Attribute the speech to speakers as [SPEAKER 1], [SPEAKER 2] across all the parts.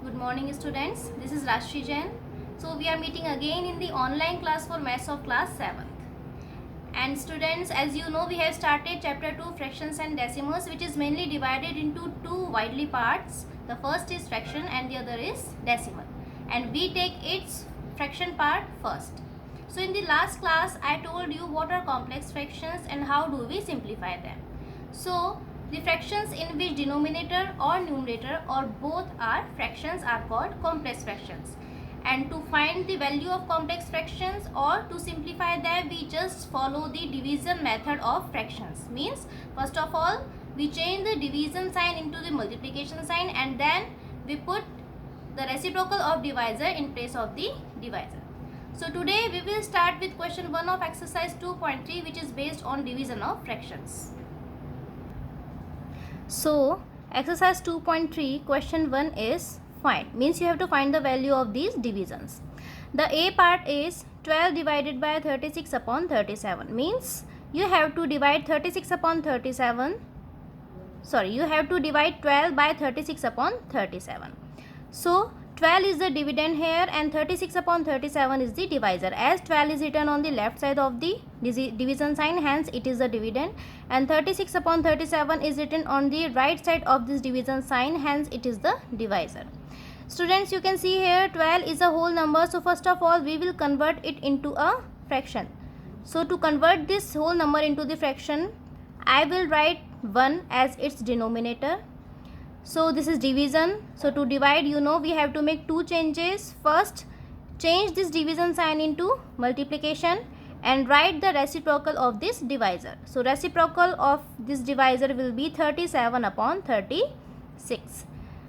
[SPEAKER 1] Good morning students, this is Rashri Jain. So we are meeting again in the online class for maths of class 7th. And students, as you know, we have started chapter 2 fractions and decimals, which is mainly divided into two widely parts. The first is fraction and the other is decimal. And we take its fraction part first. So in the last class I told you what are complex fractions and how do we simplify them. So the fractions in which denominator or numerator or both are fractions are called complex fractions. And to find the value of complex fractions or to simplify them, we just follow the division method of fractions. Means first of all we change the division sign into the multiplication sign and then we put the reciprocal of divisor in place of the divisor. So today we will start with question 1 of exercise 2.3, which is based on division of fractions. So exercise 2.3 question 1 is find, means you have to find the value of these divisions. The A part is 12 divided by 36 upon 37, means you have to divide 36 upon 37, you have to divide 12 by 36 upon 37. So 12 is the dividend here and 36 upon 37 is the divisor. As 12 is written on the left side of the division sign, hence it is the dividend, and 36 upon 37 is written on the right side of this division sign, hence it is the divisor. Students, you can see here 12 is a whole number, so first of all we will convert it into a fraction. So to convert this whole number into the fraction, I will write 1 as its denominator. So this is division. So to divide, you know, we have to make two changes. First, change this division sign into multiplication and write the reciprocal of this divisor. So reciprocal of this divisor will be 37 upon 36.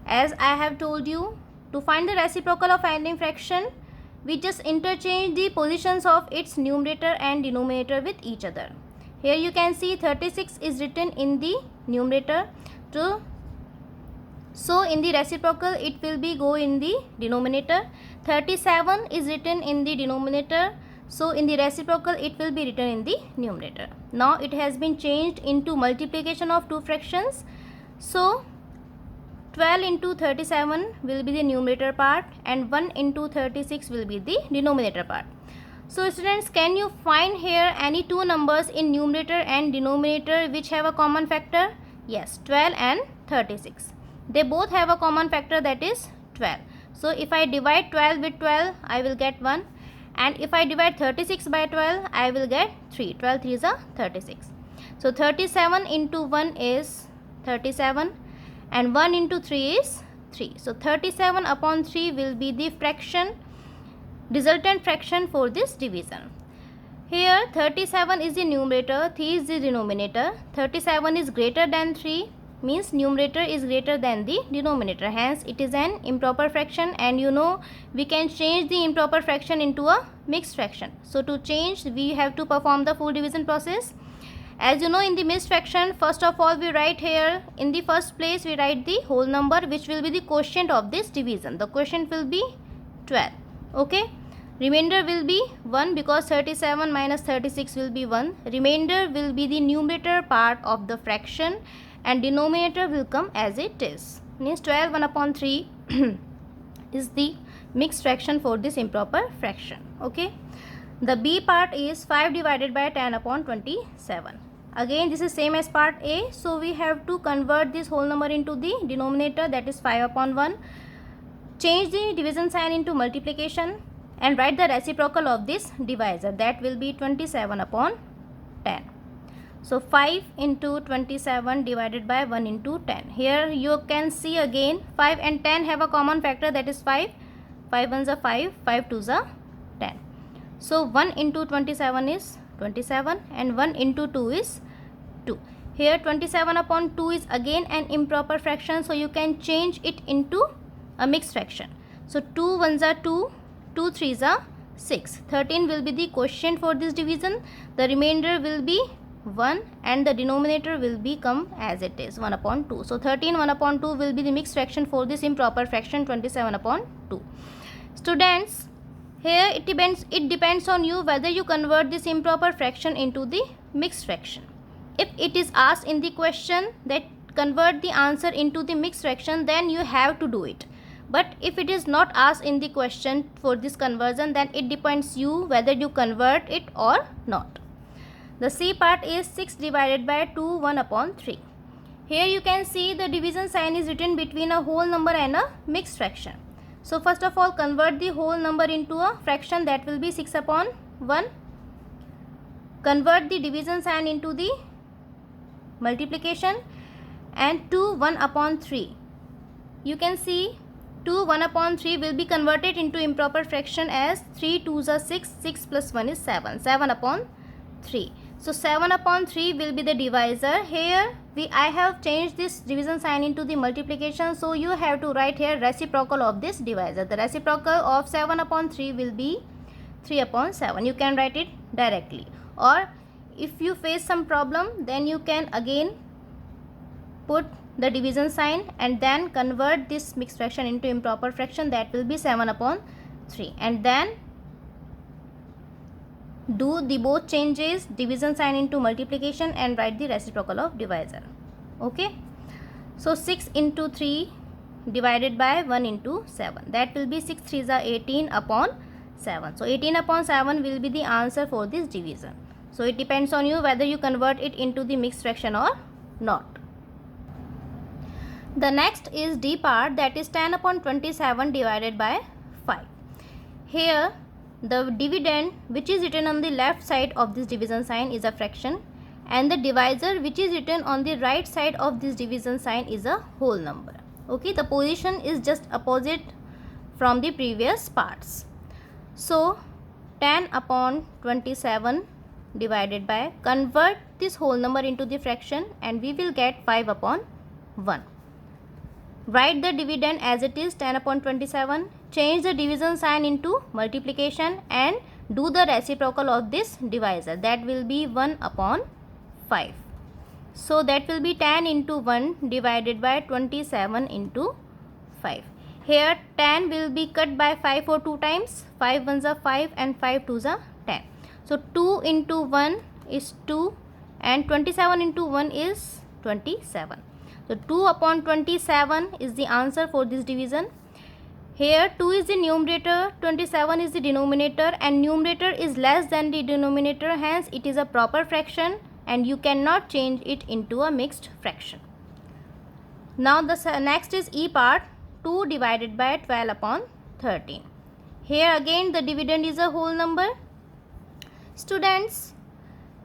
[SPEAKER 1] As I have told you, to find the reciprocal of any fraction, we just interchange the positions of its numerator and denominator with each other. Here you can see 36 is written in the numerator, so in the reciprocal it will be go in the denominator. 37 is written in the denominator, so in the reciprocal it will be written in the numerator. Now it has been changed into multiplication of two fractions. So 12 into 37 will be the numerator part and 1 into 36 will be the denominator part. So students, can you find here any two numbers in numerator and denominator which have a common factor? Yes, 12 and 36. They both have a common factor, that is 12. So if I divide 12 with 12, I will get 1. And if I divide 36 by 12, I will get 3. 12 3 is a 36. So 37 into 1 is 37 and 1 into 3 is 3. So 37 upon 3 will be the fraction, resultant fraction for this division. Here 37 is the numerator, 3 is the denominator. 37 is greater than 3, means numerator is greater than the denominator, hence it is an improper fraction, and you know we can change the improper fraction into a mixed fraction. So to change, we have to perform the full division process. As you know, in the mixed fraction, first of all we write here in the first place we write the whole number which will be the quotient of this division. The quotient will be 12. Okay, remainder will be 1 because 37 minus 36 will be 1. Remainder will be the numerator part of the fraction and denominator will come as it is. Means 12 1 upon 3 is the mixed fraction for this improper fraction. Okay. The B part is 5 divided by 10 upon 27. Again this is same as part A. So we have to convert this whole number into the denominator, that is 5 upon 1. Change the division sign into multiplication and write the reciprocal of this divisor, that will be 27 upon 10. So 5 into 27 divided by 1 into 10. Here you can see again 5 and 10 have a common factor, that is 5. 5 ones are 5, 5 twos are 10. So 1 into 27 is 27 and 1 into 2 is 2. Here 27 upon 2 is again an improper fraction, so you can change it into a mixed fraction. So 2 ones are 2, 2 threes are 6. 13 will be the quotient for this division. The remainder will be 1 and the denominator will become as it is 1 upon 2. So 13 1 upon 2 will be the mixed fraction for this improper fraction 27 upon 2. Students, here it depends on you whether you convert this improper fraction into the mixed fraction. If it is asked in the question that convert the answer into the mixed fraction, then you have to do it. But if it is not asked in the question for this conversion, then it depends you whether you convert it or not. The C part is 6 divided by 2 1 upon 3. Here you can see the division sign is written between a whole number and a mixed fraction. So first of all, convert the whole number into a fraction, that will be 6 upon 1. Convert the division sign into the multiplication, and 2 1 upon 3. You can see 2 1 upon 3 will be converted into improper fraction as 3 2s are 6, 6 plus 1 is 7, 7 upon 3. So 7 upon 3 will be the divisor. Here I have changed this division sign into the multiplication, so you have to write here reciprocal of this divisor. The reciprocal of 7 upon 3 will be 3 upon 7. You can write it directly, or if you face some problem, then you can again put the division sign and then convert this mixed fraction into improper fraction, that will be 7 upon 3, and then do the both changes, division sign into multiplication, and write the reciprocal of divisor. Okay, so 6 into 3 divided by 1 into 7, that will be 6 3s are 18 upon 7. So 18 upon 7 will be the answer for this division. So it depends on you whether you convert it into the mixed fraction or not. The next is D part, that is 10 upon 27 divided by 5. Here the dividend which is written on the left side of this division sign is a fraction, and the divisor which is written on the right side of this division sign is a whole number. Okay, the position is just opposite from the previous parts. So 10 upon 27 divided by, convert this whole number into the fraction, and we will get 5 upon 1. Write the dividend as it is, 10 upon 27. Change the division sign into multiplication and do the reciprocal of this divisor, that will be 1 upon 5. So that will be 10 into 1 divided by 27 into 5. Here 10 will be cut by 5 for 2 times, 5 1s are 5 and 5 2s are 10. So 2 into 1 is 2 and 27 into 1 is 27. So 2 upon 27 is the answer for this division. Here 2 is the numerator, 27 is the denominator, and numerator is less than the denominator, hence it is a proper fraction and you cannot change it into a mixed fraction. Now the next is E part, 2 divided by 12 upon 13. Here again the dividend is a whole number. Students,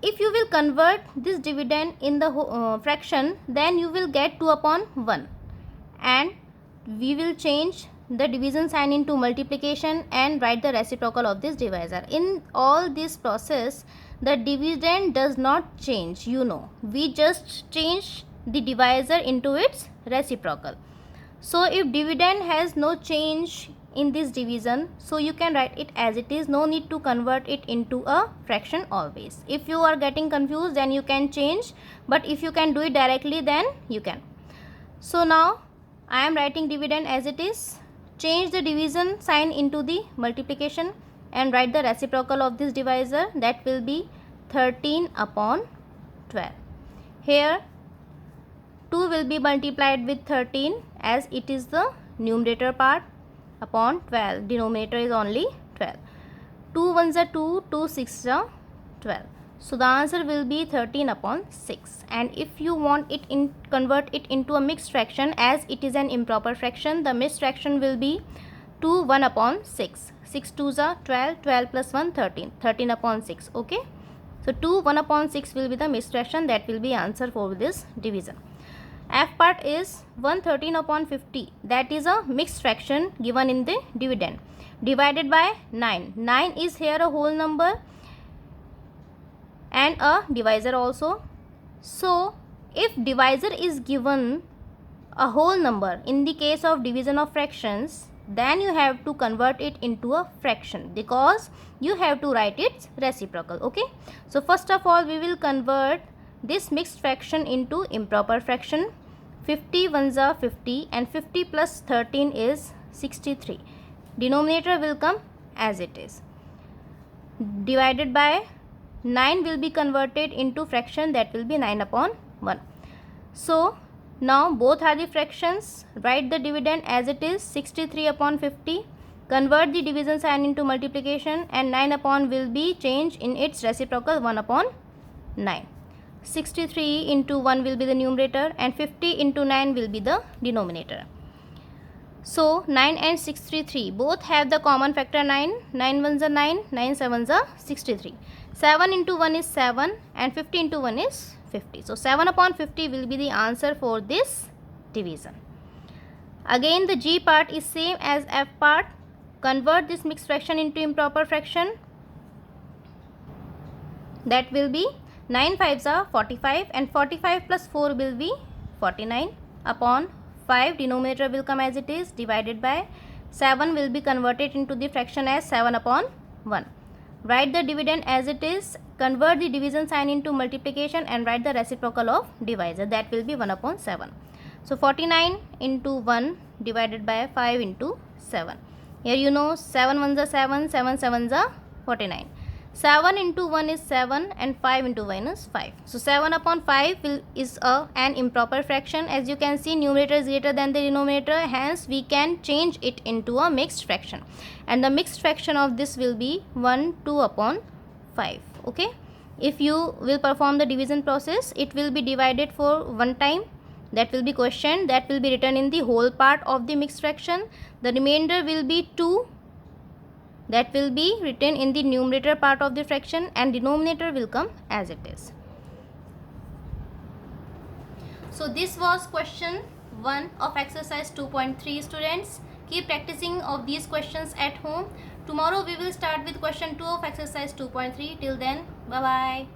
[SPEAKER 1] if you will convert this dividend in the fraction, then you will get 2 upon 1, and we will change the division sign into multiplication and write the reciprocal of this divisor. In all this process, the dividend does not change, we just change the divisor into its reciprocal. So if dividend has no change in this division, so you can write it as it is, no need to convert it into a fraction always. If you are getting confused, then you can change, but if you can do it directly, then you can. So now I am writing dividend as it is. Change the division sign into the multiplication and write the reciprocal of this divisor, that will be 13 upon 12. Here 2 will be multiplied with 13 as it is the numerator part, upon 12, denominator is only 12. 2 1s are 2, 2 6s are 12. So the answer will be 13 upon 6. And if you want it convert it into a mixed fraction, as it is an improper fraction, the mixed fraction will be 2 1 upon 6. 6 2s are 12, 12 plus 1 13, 13 upon 6. Okay, so 2 1 upon 6 will be the mixed fraction, that will be answer for this division. F part is 113 upon 50, that is a mixed fraction given in the dividend, divided by 9. 9 is here a whole number and a divisor also. So if divisor is given a whole number in the case of division of fractions, then you have to convert it into a fraction, because you have to write its reciprocal. Okay, so first of all we will convert this mixed fraction into improper fraction. 50 1s are 50 and 50 plus 13 is 63. Denominator will come as it is. Divided by 9 will be converted into fraction, that will be 9 upon 1. So Now both are the fractions. Write the dividend as it is, 63 upon 50. Convert the division sign into multiplication, and 9 upon will be changed in its reciprocal, 1 upon 9. 63 into 1 will be the numerator and 50 into 9 will be the denominator. So 9 and 63 both have the common factor 9. 9 ones are 9, 9 sevens are 63. 7 into 1 is 7 and 50 into 1 is 50. So 7 upon 50 will be the answer for this division. Again the G part is same as F part. Convert this mixed fraction into improper fraction. That will be 9 5s are 45 and 45 plus 4 will be 49 upon 5. Denominator will come as it is, divided by 7 will be converted into the fraction as 7 upon 1. Write the dividend as it is, convert the division sign into multiplication and write the reciprocal of divisor. That will be 1 upon 7. So 49 into 1 divided by 5 into 7. Here you know 7 ones are 7, 7 sevens are 49. 7 into 1 is 7 and 5 into 1 is 5. So 7 upon 5 is an improper fraction. As you can see, numerator is greater than the denominator, hence we can change it into a mixed fraction. And the mixed fraction of this will be 1 2 upon 5. Okay. If you will perform the division process, it will be divided for one time. That will be questioned. That will be written in the whole part of the mixed fraction. The remainder will be 2. That will be written in the numerator part of the fraction, and denominator will come as it is. So this was question 1 of exercise 2.3 students. Keep practicing of these questions at home. Tomorrow we will start with question 2 of exercise 2.3. Till then, bye bye.